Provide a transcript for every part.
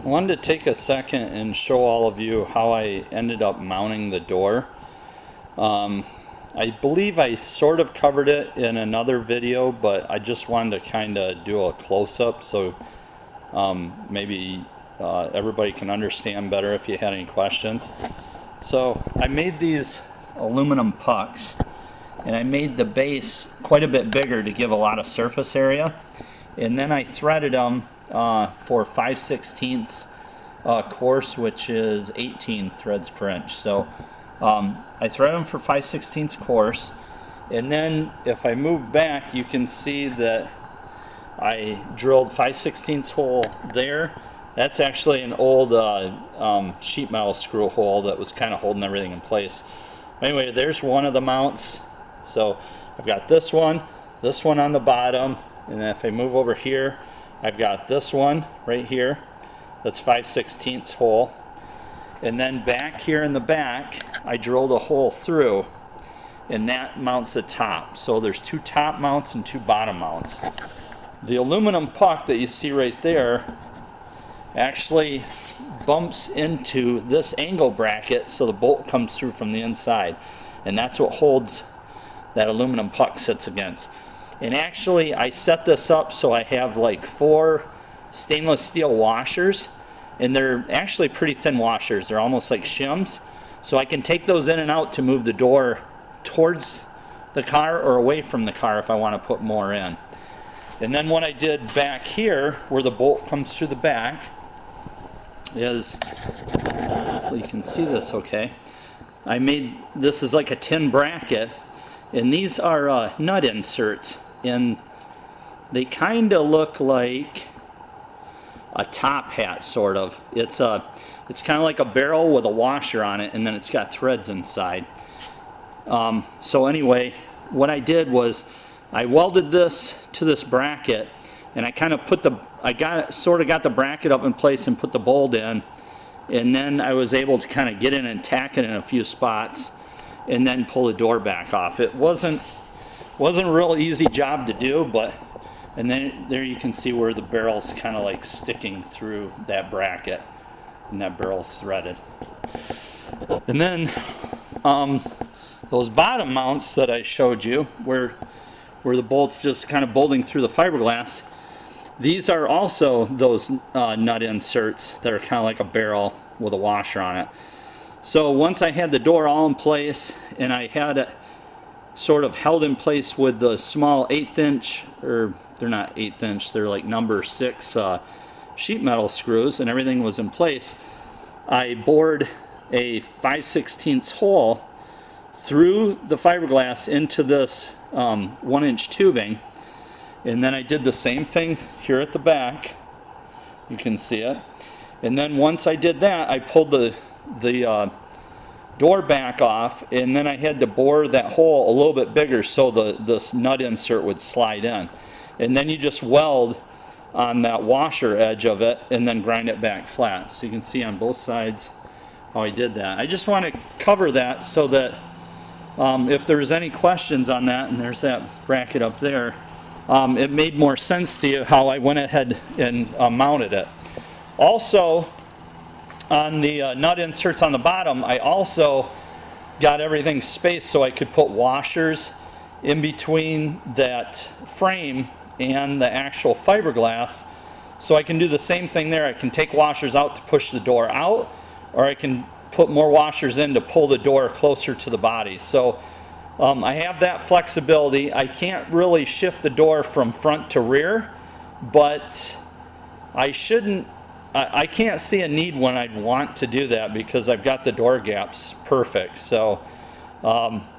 wanted to take a second and show all of you how I ended up mounting the door. I believe I sort of covered it in another video, but I just wanted to kind of do a close-up so maybe everybody can understand better if you had any questions. So I made these aluminum pucks, and I made the base quite a bit bigger to give a lot of surface area, and then I threaded them for 5/16 course, which is 18 threads per inch. So I thread them for 5/16 course, and then if I move back, you can see that I drilled 5/16 hole there. That's actually an old sheet metal screw hole that was kind of holding everything in place. Anyway, there's one of the mounts. So I've got this one on the bottom, and then if I move over here, I've got this one right here. That's 5/16 hole. And then back here in the back, I drilled a hole through, and that mounts the top. So there's two top mounts and two bottom mounts. The aluminum puck that you see right there actually bumps into this angle bracket, so the bolt comes through from the inside, and that's what holds that aluminum puck sits against. And actually I set this up so I have like 4 stainless steel washers, and they're actually pretty thin washers. They're almost like shims, so I can take those in and out to move the door towards the car or away from the car if I want to put more in. And then what I did back here, where the bolt comes through the back, is, hopefully you can see this okay, I made this is like a tin bracket, and these are nut inserts, and they kind of look like a top hat, sort of. It's kind of like a barrel with a washer on it, and then it's got threads inside. So anyway, what I did was I welded this to this bracket, and I kind of put sort of got the bracket up in place and put the bolt in, and then I was able to kind of get in and tack it in a few spots and then pull the door back off. It wasn't a real easy job to do, but, and then there you can see where the barrel's kind of like sticking through that bracket, and that barrel's threaded. And then those bottom mounts that I showed you, where the bolt's just kind of bolting through the fiberglass, these are also those nut inserts that are kind of like a barrel with a washer on it. So once I had the door all in place, and I had it sort of held in place with the small 1/8 inch, or they're not 1/8 inch, they're like number 6 sheet metal screws, and everything was in place, I bored a 5/16 hole through the fiberglass into this 1-inch tubing, and then I did the same thing here at the back. You can see it. And then once I did that, I pulled the door back off, and then I had to bore that hole a little bit bigger so this nut insert would slide in. And then you just weld on that washer edge of it and then grind it back flat. So you can see on both sides how I did that. I just want to cover that so that if there's any questions on that, and there's that bracket up there, it made more sense to you how I went ahead and mounted it. Also, on the nut inserts on the bottom, I also got everything spaced so I could put washers in between that frame and the actual fiberglass. So I can do the same thing there. I can take washers out to push the door out, or I can put more washers in to pull the door closer to the body. So I have that flexibility. I can't really shift the door from front to rear, but I can't see a need when I'd want to do that because I've got the door gaps perfect. So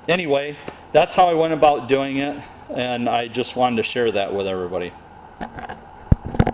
anyway, that's how I went about doing it, and I just wanted to share that with everybody.